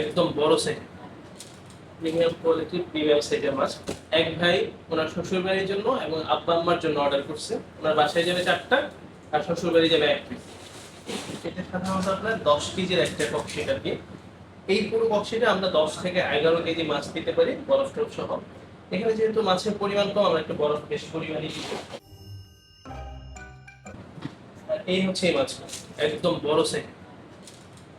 একদম বড় size, premium কোয়ালিটির প্রিমিয়াম সাইজের মাছ। এক ভাই ওনার শ্বশুর বাড়ির জন্য এবং আব্বা আম্মার জন্য অর্ডার করছে। ওনার বাসায় যাবে 4টা আর শ্বশুর বাড়ি যাবে 1 পিস। এটা সাধারণত আপনার 10 কেজির একটা বক্সিট আর কি। এই পুরো বক্সিটে আমরা 10 থেকে 11 কেজি মাছ দিতে পারি বরফ টরফ সহ। এখানে যেহেতু মাছের পরিমাণ কম, আমরা একটু বরফ বেশি পরিমাণে দিব। আর এই হচ্ছে এই মাছ, একদম বড় সাইজ,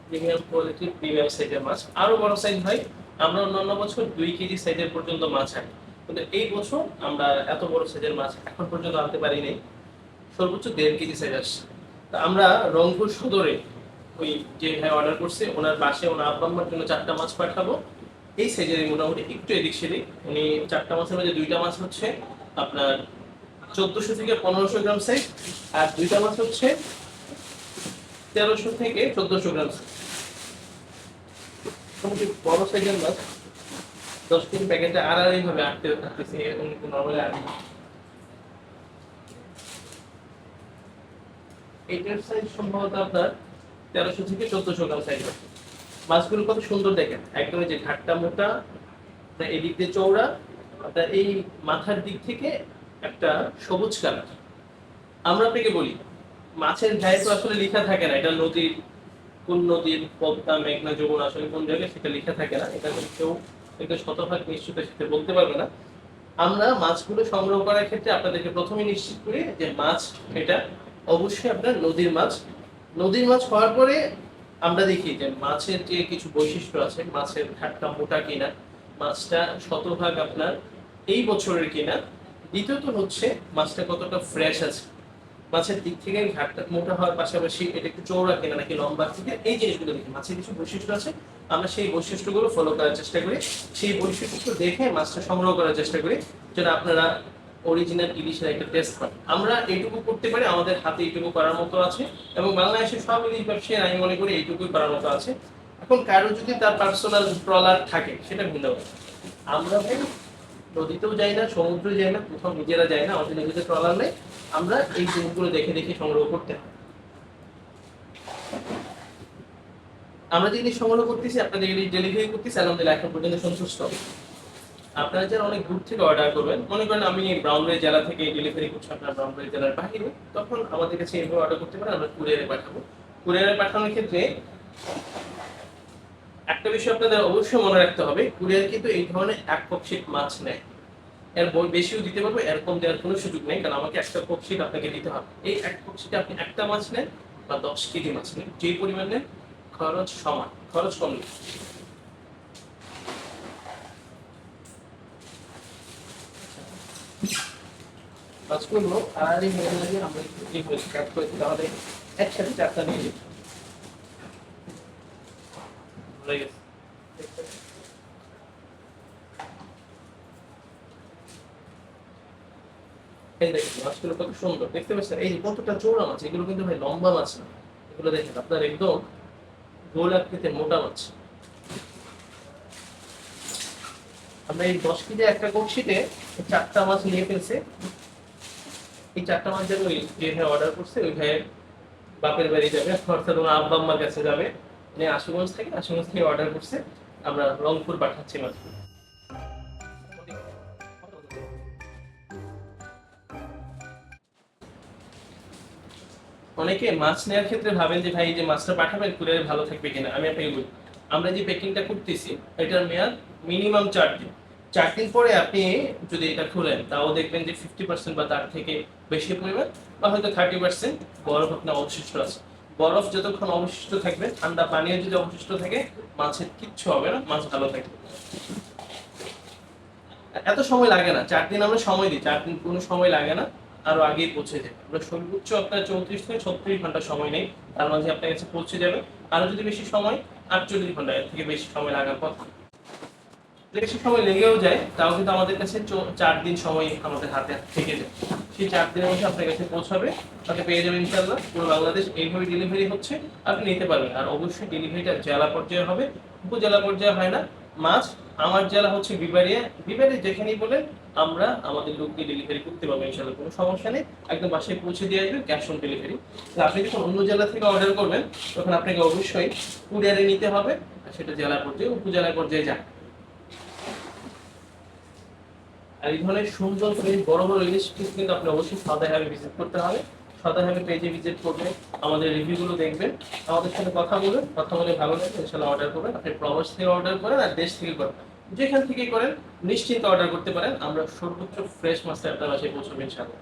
প্রিমিয়াম কোয়ালিটির প্রিমিয়াম সাইজের মাছ। আরো বড় সাইজ ভাই, আমরা অন্যান্য বছর 2 কেজি সাইজের পর্যন্ত মাছ আনি, কিন্তু এই বছর আমরা এত বড় সাইজের মাছ এখন পর্যন্ত আনতে পারি নাই। সর্বোচ্চ 1.5 কেজি সাইজ আসছে। তা আমরা রংপুর সদরে ওই যে ভাই অর্ডার করছে ওনার বাসে ওনার আব্বা আম্মার জন্য 4টা মাছ পাঠাবো। এই সাইজের মোটামুটি একটু এদিক সেদিক। উনি 4টা মাছের মধ্যে 2টা মাছ হচ্ছে আপনার 1400 থেকে 1500 গ্রাম সাইজ, আর 2টা মাছ হচ্ছে 1300 থেকে 1400 গ্রাম সাইজ। মোটামুটি বড় সাইজের মাছ 10 কেজি প্যাকেটে আড়াআড়ি ভাবে আটতে থাকতেছে, এরকম নর্মালি আর এইটার সাইজ সম্ভবত আপনার 1300 থেকে 1400 গ্রাম সাইজ। মাছগুলো কত সুন্দর দেখেন, একদম এই যে ঘাটটা মোটা, এদিক দিয়ে চওড়া, আপনার এই মাথার দিক থেকে একটা সবুজ কালার। আমরা আপনাকে বলি মাছের গায়ে তো আসলে লেখা থাকে না এটা নদীর কোন নদীর, পদ্মা, মেঘনা, যমুনা, আসলে কোন জায়গায় সেটা লেখা থাকে না। এটা কেউ একটু শতভাগ নিশ্চিতের সাথে বলতে পারবে না। আমরা মাছগুলো সংগ্রহ করার ক্ষেত্রে আপনাদেরকে প্রথমে নিশ্চিত করি যে মাছ এটা অবশ্যই আপনার নদীর মাছ। নদীর মাছ হওয়ার পরে আমরা দেখি যে মাছের যে কিছু বৈশিষ্ট্য আছে, মাছের ঘাটটা মোটা কিনা, মাছটা শতভাগ আপনার এই বছরের কিনা, দ্বিতীয়ত হচ্ছে মাছটা কতটা ফ্রেশ আছে। মাছের দিক থেকে ঘাটটা মোটা হওয়ার পাশাপাশি এটা একটু চওড়া কিনা নাকি লম্বা কিনা, এই জিনিসগুলো দেখি। মাছের কিছু বৈশিষ্ট্য আছে, আমরা সেই বৈশিষ্ট্যগুলো ফলো করার চেষ্টা করি, সেই বৈশিষ্ট্য দেখে মাছটা সংগ্রহ করার চেষ্টা করি যেন আপনারা অরিজিনাল ইলিশের একটা টেস্ট পান। আমরা এইটুকু করতে পারি, আমাদের হাতে এইটুকু করার মতো আছে, এবং বাংলাদেশের সব ইলিশ ব্যবসায়ী আমি মনে করি এইটুকুই করার মতো আছে। এখন কারো যদি তার পার্সোনাল ট্রলার থাকে সেটা ভিন্ন কথা। আমরা ভাই নদীতেও যাই না, সমুদ্রে যাই না, কোথাও নিজেরা যাই না, আমাদের নিজেদের ট্রলার নেই। আমরা এই জিনিসগুলো দেখে দেখে সংগ্রহ করতে হয়। আমরা যে জিনিস সংগ্রহ করতেছি আপনাদের এই ডেলিভারি করতেছি, আলহামদুলিল্লাহ এখন পর্যন্ত সন্তুষ্ট। আপনারা যারা অনেক দূর থেকে অর্ডার করবেন, মনে করেন আমি ব্রাউনবাড়ি জেলা থেকে ডেলিভারি করছি আপনার ব্রাউনবাড়ি জেলার বাইরে, তখন আমাদের কাছে এইভাবে অর্ডার করতে পারেন, আমরা কুরিয়ারে পাঠাবো। কুরিয়ারে পাঠানোর ক্ষেত্রে একটা বিষয় আপনাদের অবশ্যই মনে রাখতে হবে, কুরিয়ার কিন্তু এই ধরনের এক ককশিট মাছ নেয়। এর বেশিও দিতে পারবো, এরকম দেওয়ার কোনো সুযোগ নেই, কারণ আমাকে একটা ককশিট আপনাকে দিতে হবে। এই এক ককশিটে আপনি একটা মাছ নেন বা 10 কেজি মাছ নেন, যেই পরিমাণ নেন খরচ সমান, খরচ কম নেই। মাছগুলো আড়াআড়ি হয়ে গেলে আমরা একটু কাট করে দিই, তাহলে একসাথে 4টা নিয়ে নিই। হয়ে গেছে। এই দেখেন মাছগুলো কত সুন্দর দেখতে পাচ্ছেন, এই যে কতটা চওড়া মাছ, এগুলো কিন্তু ভাই লম্বা মাছ না, এগুলো দেখেন আপনার একদম গোল আকৃতির মোটা মাছ। আমরা এই 10 কেজি একটা ককশিটে 4টা মাছ নিয়ে ফেলছে। এই 4টা মাছ যেন ওই যে ভাই অর্ডার করছে ওই ভাইয়ের বাপের বাড়ি যাবে, অর্থাৎ ওনার আব্বা আম্মার কাছে যাবে। মানে আশুগঞ্জ থেকে অর্ডার করছে, আমরা রংপুর পাঠাচ্ছি মাছগুলো। অনেকে মাছ নেওয়ার ক্ষেত্রে ভাবেন যে ভাই এই যে মাছটা পাঠাবেন কুরিয়ারে ভালো থাকবে কিনা। আমি আপনাকে বলি, আমরা যে প্যাকিংটা করতেছি এটার মেয়াদ মিনিমাম 4 দিন। 4 দিন পরে আপনি যদি এটা খুলেন তাও দেখবেন যে 50% বা তার থেকে বেশি পরিমাণ বা হয়তো 30% বরফ আপনার অবশিষ্ট আছে। বরফ যতক্ষণ অবশিষ্ট থাকবে, ঠান্ডা পানীয় যদি অবশিষ্ট থাকে, মাছের কিচ্ছু হবে না, মাছ ভালো থাকবে। এত সময় লাগে না, 4 দিন আমরা সময় দিই, 4 দিন কোনো সময় লাগে না, আরো আগেই পৌঁছে যায়। আমরা সর্বোচ্চ আপনার 34 থেকে 36 ঘন্টা সময় নেই, তার মাঝে আপনার কাছে পৌঁছে যাবে। আরো যদি বেশি সময় 48 ঘন্টা, এর থেকে বেশি সময় লাগার কথা। বেশি সময় লেগেও যায় তাও কিন্তু আমাদের কাছে 4 দিন সময় আমাদের হাতে থেকে যায়। সেই 4 দিনের মধ্যে আপনার কাছে পৌঁছাবে, তাকে পেয়ে যাবেন ইনশাআল্লাহ। পুরো বাংলাদেশ এইভাবে ডেলিভারি হচ্ছে, আপনি নিতে পারবেন। আর অবশ্যই ডেলিভারিটা জেলা পর্যায়ে হবে, উপজেলা পর্যায়ে হয় না। মাছ আমার জেলা হচ্ছে বিবাড়িয়া, বিবাড়ি যেখানেই বলেন আমরা আমাদের লোক দিয়ে ডেলিভারি করতে পারবো ইনশাআল্লাহ, কোনো সমস্যা নেই। একদম বাসায় পৌঁছে দিয়ে আসবে, ক্যাশ অন ডেলিভারি। আপনি যখন অন্য জেলা থেকে অর্ডার করবেন তখন আপনাকে অবশ্যই কুরিয়ারে নিতে হবে, সেটা জেলা পর্যায়ে উপজেলা পর্যায়ে যায়। আর এই ধরনের সুন্দর ফ্রেশ বড় বড় ইলিশ পিস কিন্তু আপনি অবশ্যই সাদা হ্যাবে ভিজিট করতে হবে। সাদা হ্যাবে পেজে ভিজিট করবেন, আমাদের রিভিউগুলো দেখবেন, আমাদের সাথে কথা বলবেন, কথা বলে ভালো লাগবে ইনশাআল্লাহ অর্ডার করবেন। আপনি প্রবাস থেকে অর্ডার করেন আর দেশ থেকে করেন, যেখান থেকে করেন নিশ্চিন্তে অর্ডার করতে পারেন। আমরা সর্বোচ্চ ফ্রেশ মাছটা আপনার বাসায় পৌঁছাবে ইনশাআল্লাহ।